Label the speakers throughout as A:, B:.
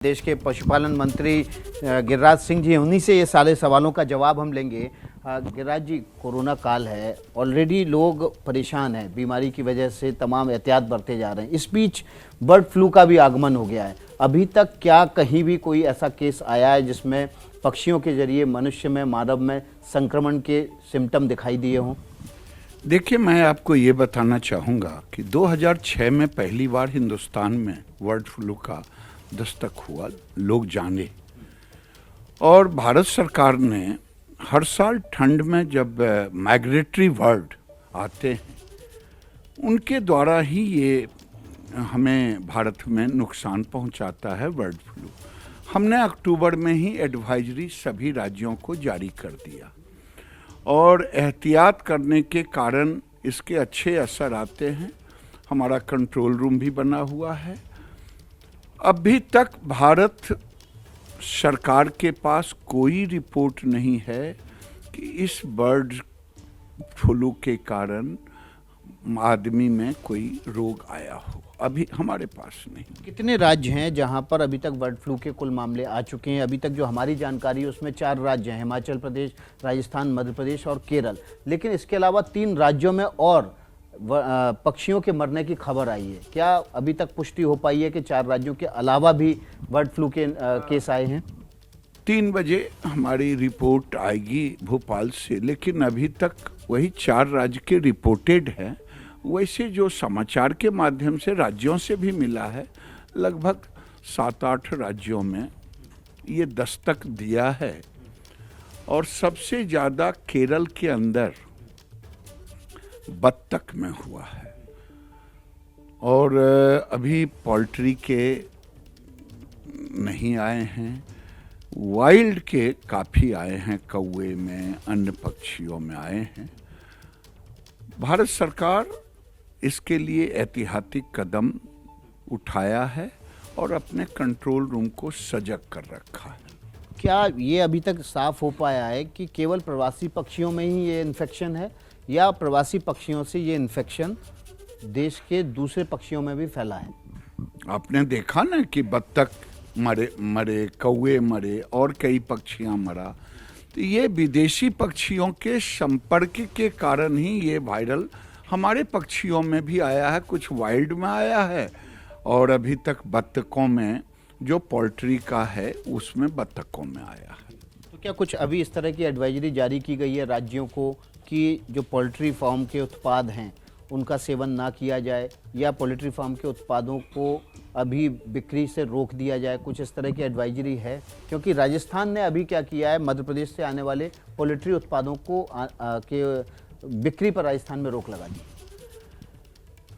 A: देश के पशुपालन मंत्री गिरिराज सिंह जी, उन्हीं से ये सारे सवालों का जवाब हम लेंगे। गिरिराज जी, कोरोना काल है, ऑलरेडी लोग परेशान हैं, बीमारी की वजह से तमाम एहतियात बरते जा रहे हैं। इस बीच बर्ड फ्लू का भी आगमन हो गया है। अभी तक क्या कहीं भी कोई ऐसा केस आया है जिसमें पक्षियों के जरिए मनुष्य में, मानव में संक्रमण के सिम्टम दिखाई दिए हों?
B: देखिए, मैं आपको ये बताना चाहूँगा कि 2006 में पहली बार हिंदुस्तान में बर्ड फ्लू का दस्तक हुआ, लोग जाने। और भारत सरकार ने हर साल ठंड में जब माइग्रेटरी बर्ड आते हैं, उनके द्वारा ही ये हमें भारत में नुकसान पहुंचाता है बर्ड फ्लू। हमने अक्टूबर में ही एडवाइजरी सभी राज्यों को जारी कर दिया और एहतियात करने के कारण इसके अच्छे असर आते हैं। हमारा कंट्रोल रूम भी बना हुआ है। अभी तक भारत सरकार के पास कोई रिपोर्ट नहीं है कि इस बर्ड फ्लू के कारण आदमी में कोई रोग आया हो। अभी हमारे पास नहीं।
A: कितने राज्य हैं जहां पर अभी तक बर्ड फ्लू के कुल मामले आ चुके हैं? अभी तक जो हमारी जानकारी है उसमें 4 राज्य हैं, हिमाचल प्रदेश, राजस्थान, मध्य प्रदेश और केरल। लेकिन इसके अलावा 3 राज्यों में और पक्षियों के मरने की खबर आई है। क्या अभी तक पुष्टि हो पाई है कि 4 राज्यों के अलावा भी बर्ड फ्लू के केस आए हैं?
B: 3 बजे हमारी रिपोर्ट आएगी भोपाल से, लेकिन अभी तक वही 4 राज्य के रिपोर्टेड है। वैसे जो समाचार के माध्यम से राज्यों से भी मिला है, लगभग 7-8 राज्यों में ये दस्तक दिया है। और सबसे ज़्यादा केरल के अंदर बत्तख में हुआ है। और अभी पोल्ट्री के नहीं आए हैं, वाइल्ड के काफ़ी आए हैं, कौवे में, अन्य पक्षियों में आए हैं। भारत सरकार इसके लिए ऐतिहासिक कदम उठाया है और अपने कंट्रोल रूम को सजग कर रखा है।
A: क्या ये अभी तक साफ हो पाया है कि केवल प्रवासी पक्षियों में ही ये इन्फेक्शन है या प्रवासी पक्षियों से ये इन्फेक्शन देश के दूसरे पक्षियों में भी फैला है?
B: आपने देखा ना कि बत्तख मरे, कौवे मरे और कई पक्षियां मरा। तो ये विदेशी पक्षियों के संपर्क के कारण ही ये वायरल हमारे पक्षियों में भी आया है, कुछ वाइल्ड में आया है और अभी तक बत्तखों में, जो पोल्ट्री का है उसमें बत्तखों में आया है।
A: तो क्या कुछ अभी इस तरह की एडवाइजरी जारी की गई है राज्यों को कि जो पोल्ट्री फार्म के उत्पाद हैं उनका सेवन ना किया जाए या पोल्ट्री फार्म के उत्पादों को अभी बिक्री से रोक दिया जाए? कुछ इस तरह की एडवाइजरी है? क्योंकि राजस्थान ने अभी क्या किया है, मध्य प्रदेश से आने वाले पोल्ट्री उत्पादों को के बिक्री पर राजस्थान में रोक लगा दी।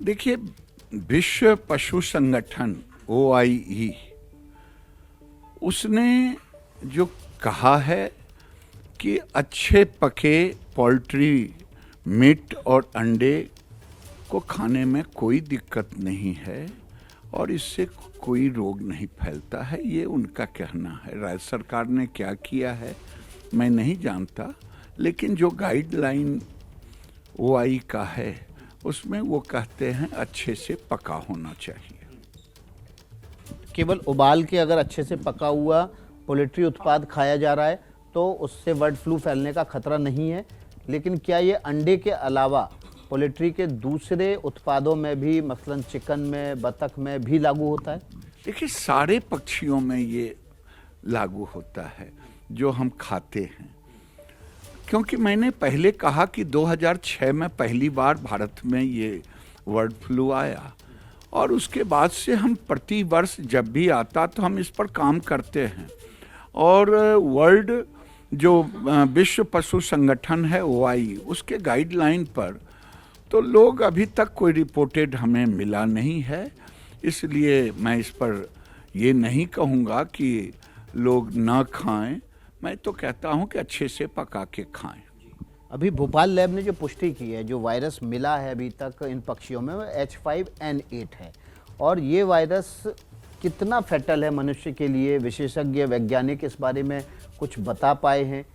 B: देखिए, विश्व पशु संगठन OIE उसने जो कहा है कि अच्छे पके पोल्ट्री मीट और अंडे को खाने में कोई दिक्कत नहीं है और इससे कोई रोग नहीं फैलता है, ये उनका कहना है। राज्य सरकार ने क्या किया है मैं नहीं जानता, लेकिन जो गाइडलाइन OIE का है उसमें वो कहते हैं अच्छे से पका होना चाहिए।
A: केवल उबाल के अगर अच्छे से पका हुआ पोल्ट्री उत्पाद खाया जा रहा है तो उससे बर्ड फ्लू फैलने का खतरा नहीं है, लेकिन क्या ये अंडे के अलावा पोल्ट्री के दूसरे उत्पादों में भी, मसलन चिकन में, बतख में भी लागू होता है?
B: देखिए, सारे पक्षियों में ये लागू होता है जो हम खाते हैं। क्योंकि मैंने पहले कहा कि 2006 में पहली बार भारत में ये बर्ड फ्लू आया और उसके बाद से हम प्रति वर्ष जब भी आता तो हम इस पर काम करते हैं। और वर्ल्ड जो विश्व पशु संगठन है OIE, उसके गाइडलाइन पर तो लोग अभी तक कोई रिपोर्टेड हमें मिला नहीं है। इसलिए मैं इस पर ये नहीं कहूँगा कि लोग ना खाएं, मैं तो कहता हूं कि अच्छे से पका के खाएं।
A: अभी भोपाल लैब ने जो पुष्टि की है, जो वायरस मिला है अभी तक इन पक्षियों में, वो H5N8 है। और ये वायरस कितना फैटल है मनुष्य के लिए? विशेषज्ञ वैज्ञानिक इस बारे में कुछ बता पाए हैं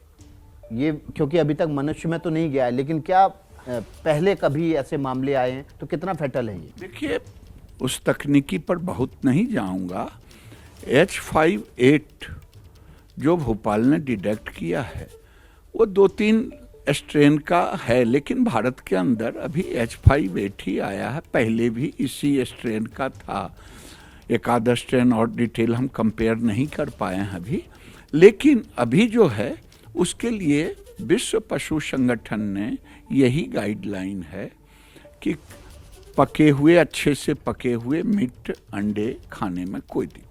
A: ये? क्योंकि अभी तक मनुष्य में तो नहीं गया है, लेकिन क्या पहले कभी ऐसे मामले आए हैं? तो कितना फैटल है ये?
B: देखिए, उस तकनीकी पर बहुत नहीं जाऊंगा, H5N8 जो भोपाल ने डिटेक्ट किया है वो 2-3 स्ट्रेन का है, लेकिन भारत के अंदर अभी H5N8 ही आया है। पहले भी इसी स्ट्रेन का था, एक आधा स्ट्रेन और डिटेल हम कंपेयर नहीं कर पाए हैं अभी। लेकिन अभी जो है उसके लिए विश्व पशु संगठन ने यही गाइडलाइन है कि पके हुए, अच्छे से पके हुए मीट अंडे खाने में कोई दिक्कत।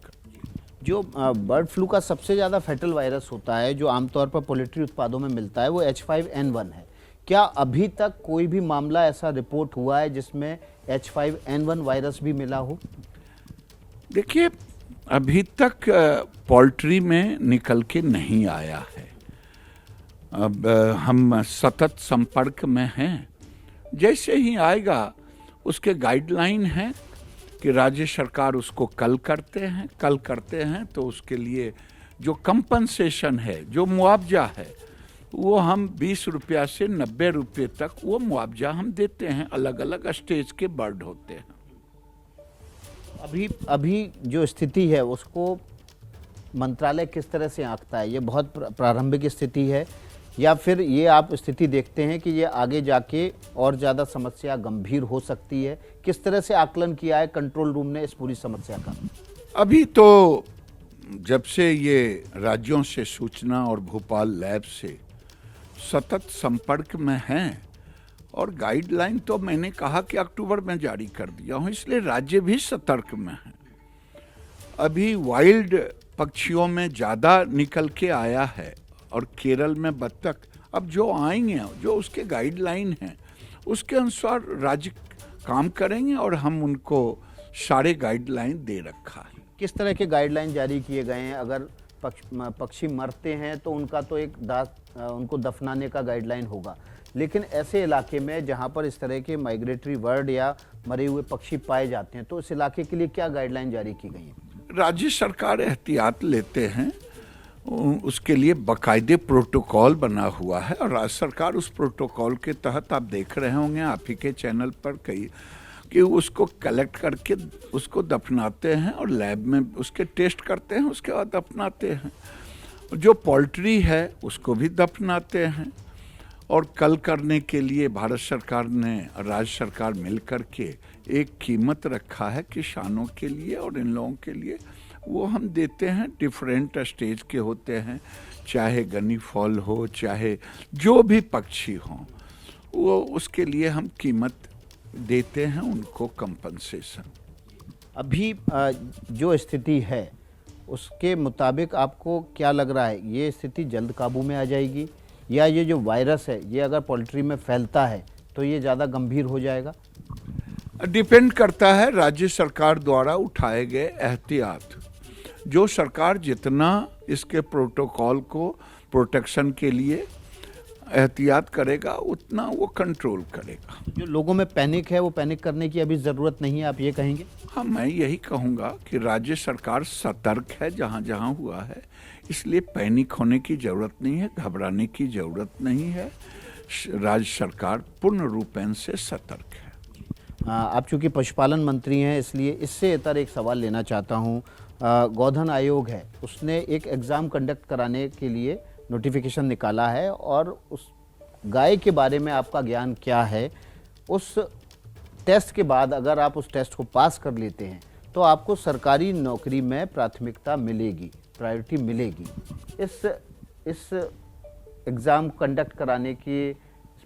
A: जो बर्ड फ्लू का सबसे ज़्यादा फैटल वायरस होता है जो आमतौर पर पोल्ट्री उत्पादों में मिलता है वो H5N1 है। क्या अभी तक कोई भी मामला ऐसा रिपोर्ट हुआ है जिसमें H5N1 वायरस भी मिला हो?
B: देखिए, अभी तक पोल्ट्री में निकल के नहीं आया है। अब हम सतत संपर्क में हैं। जैसे ही आएगा उसके गाइडलाइन है कि राज्य सरकार उसको कल करते हैं तो उसके लिए जो कंपनसेशन है, जो मुआवजा है, वो हम 20 रुपया से 90 रुपये तक वो मुआवजा हम देते हैं। अलग अलग स्टेज के बर्ड होते हैं।
A: अभी जो स्थिति है उसको मंत्रालय किस तरह से आंकता है? ये बहुत प्रारंभिक स्थिति है या फिर ये आप स्थिति देखते हैं कि ये आगे जाके और ज़्यादा समस्या गंभीर हो सकती है? किस तरह से आकलन किया है कंट्रोल रूम ने इस पूरी समस्या का?
B: अभी तो जब से ये राज्यों से सूचना और भोपाल लैब से सतत संपर्क में हैं और गाइडलाइन तो मैंने कहा कि अक्टूबर में जारी कर दिया हूँ, इसलिए राज्य भी सतर्क में हैं। अभी वाइल्ड पक्षियों में ज़्यादा निकल के आया है और केरल में बत्तख। अब जो आएंगे, जो उसके गाइडलाइन हैं उसके अनुसार राज्य काम करेंगे और हम उनको सारे गाइडलाइन दे रखा है।
A: किस तरह के गाइडलाइन जारी किए गए हैं? अगर पक्षी मरते हैं तो उनका तो उनको दफनाने का गाइडलाइन होगा, लेकिन ऐसे इलाके में जहां पर इस तरह के माइग्रेटरी बर्ड या मरे हुए पक्षी पाए जाते हैं तो इस इलाके के लिए क्या गाइडलाइन जारी की गई है?
B: राज्य सरकार एहतियात लेते हैं, उसके लिए बाकायदे प्रोटोकॉल बना हुआ है और राज्य सरकार उस प्रोटोकॉल के तहत, आप देख रहे होंगे आप ही के चैनल पर कई, कि उसको कलेक्ट करके उसको दफनाते हैं और लैब में उसके टेस्ट करते हैं, उसके बाद दफनाते हैं। जो पोल्ट्री है उसको भी दफनाते हैं। और कल करने के लिए भारत सरकार ने और राज्य सरकार मिल कर के एक कीमत रखा है किसानों के लिए और इन लोगों के लिए, वो हम देते हैं। डिफरेंट स्टेज के होते हैं, चाहे गनी फॉल हो, चाहे जो भी पक्षी हों, वो उसके लिए हम कीमत देते हैं, उनको कंपनसेशन।
A: अभी जो स्थिति है उसके मुताबिक आपको क्या लग रहा है, ये स्थिति जल्द काबू में आ जाएगी या ये जो वायरस है ये अगर पोल्ट्री में फैलता है तो ये ज़्यादा गंभीर हो जाएगा?
B: डिपेंड करता है राज्य सरकार द्वारा उठाए गए एहतियात। जो सरकार जितना इसके प्रोटोकॉल को प्रोटेक्शन के लिए एहतियात करेगा उतना वो कंट्रोल करेगा।
A: जो लोगों में पैनिक है वो पैनिक करने की अभी ज़रूरत नहीं है, आप ये कहेंगे?
B: हाँ, मैं यही कहूँगा कि राज्य सरकार सतर्क है जहाँ जहाँ हुआ है, इसलिए पैनिक होने की ज़रूरत नहीं है, घबराने की ज़रूरत नहीं है। राज्य सरकार पूर्ण रूपेण से सतर्क है।
A: आप चूँकि पशुपालन मंत्री हैं इसलिए इससे इतर एक सवाल लेना चाहता हूँ। गोधन आयोग है, उसने एक एग्ज़ाम कंडक्ट कराने के लिए नोटिफिकेशन निकाला है और उस गाय के बारे में आपका ज्ञान क्या है? उस टेस्ट के बाद अगर आप उस टेस्ट को पास कर लेते हैं तो आपको सरकारी नौकरी में प्राथमिकता मिलेगी, प्रायोरिटी मिलेगी। इस एग्ज़ाम कंडक्ट कराने के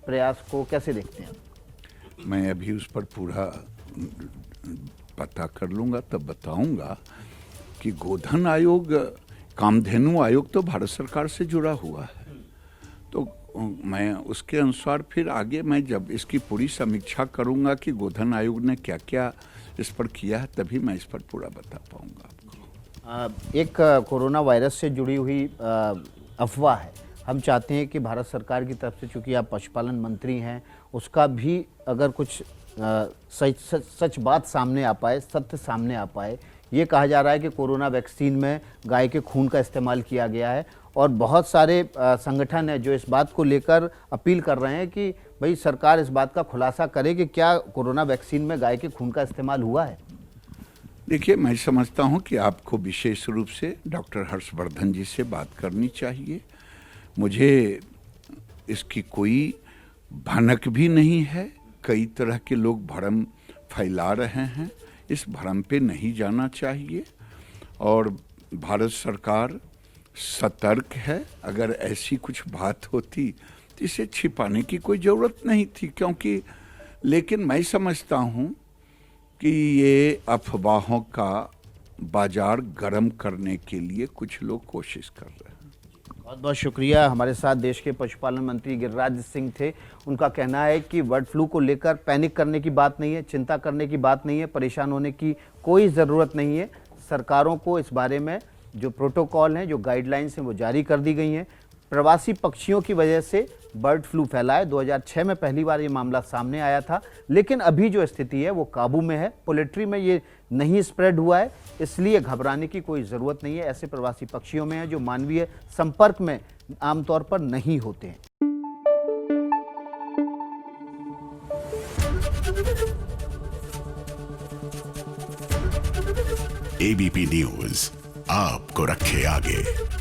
A: प्रयास को कैसे देखते हैं?
B: मैं अभी उस पर पूरा पता कर लूँगा तब बताऊँगा कि गोधन आयोग, कामधेनु आयोग तो भारत सरकार से जुड़ा हुआ है, तो मैं उसके अनुसार फिर आगे मैं जब इसकी पूरी समीक्षा करूंगा कि गोधन आयोग ने क्या क्या इस पर किया है तभी मैं इस पर पूरा बता पाऊंगा आपको।
A: एक कोरोना वायरस से जुड़ी हुई अफवाह है, हम चाहते हैं कि भारत सरकार की तरफ से, चूँकि आप पशुपालन मंत्री हैं, उसका भी अगर कुछ सच बात सामने आ पाए, सत्य सामने आ पाए। ये कहा जा रहा है कि कोरोना वैक्सीन में गाय के खून का इस्तेमाल किया गया है और बहुत सारे संगठन हैं जो इस बात को लेकर अपील कर रहे हैं कि भाई सरकार इस बात का खुलासा करे कि क्या कोरोना वैक्सीन में गाय के खून का इस्तेमाल हुआ है।
B: देखिए, मैं समझता हूं कि आपको विशेष रूप से डॉक्टर हर्षवर्धन जी से बात करनी चाहिए। मुझे इसकी कोई भनक भी नहीं है। कई तरह के लोग भ्रम फैला रहे हैं, इस भ्रम पे नहीं जाना चाहिए और भारत सरकार सतर्क है। अगर ऐसी कुछ बात होती तो इसे छिपाने की कोई ज़रूरत नहीं थी, क्योंकि लेकिन मैं समझता हूं कि ये अफवाहों का बाजार गर्म करने के लिए कुछ लोग कोशिश कर रहे हैं।
A: बहुत बहुत शुक्रिया। हमारे साथ देश के पशुपालन मंत्री गिरिराज सिंह थे। उनका कहना है कि बर्ड फ्लू को लेकर पैनिक करने की बात नहीं है, चिंता करने की बात नहीं है, परेशान होने की कोई ज़रूरत नहीं है। सरकारों को इस बारे में जो प्रोटोकॉल हैं, जो गाइडलाइंस हैं, वो जारी कर दी गई हैं। प्रवासी पक्षियों की वजह से बर्ड फ्लू फैला है। 2006 में पहली बार ये मामला सामने आया था, लेकिन अभी जो स्थिति है वो काबू में है। पोल्ट्री में ये नहीं स्प्रेड हुआ है, इसलिए घबराने की कोई ज़रूरत नहीं है। ऐसे प्रवासी पक्षियों में है जो मानवीय संपर्क में आमतौर पर नहीं होते हैं।
C: एबीपी न्यूज आपको रखे आगे।